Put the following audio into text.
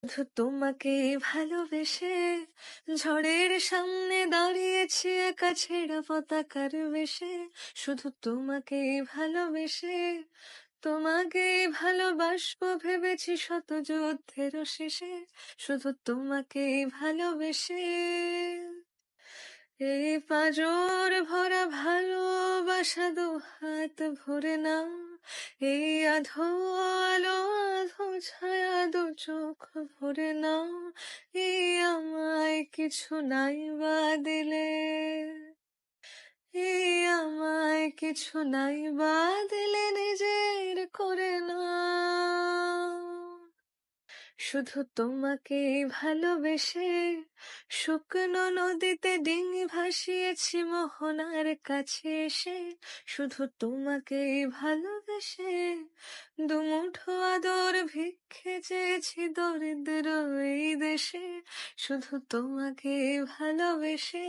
শুধু তোমাকে ভালোবেসে ঝড়ের সামনে দাঁড়িয়েছি একা ছেঁড়া পতাকার বেশে। শুধু তোমাকে ভালোবেসে তোমাকে ভালোবাসবো ভেবেছি শত যুদ্ধের শেষে। শুধু তোমাকে ভালোবেসে এই পাঁজর ভরা ভালোবাসা দু হাত ভরে নাও। এই আধো আলো আধো ছায়া দু চোখ ভরে নাও। এই আমায় কিছু নাই বা দিলে, এই আমায় কিছু নাই বা দিলে নিজের করে নাও। শুধু তোমাকে ভালোবেসে শুকনো নদীতে ডিঙি ভাসিয়েছি মোহনার কাছে এসে। শুধু তোমাকে ভালোবেসে দুমুঠো আদর ভিক্ষে চেয়েছি দরিদ্র এই দেশে। শুধু তোমাকে ভালোবেসে।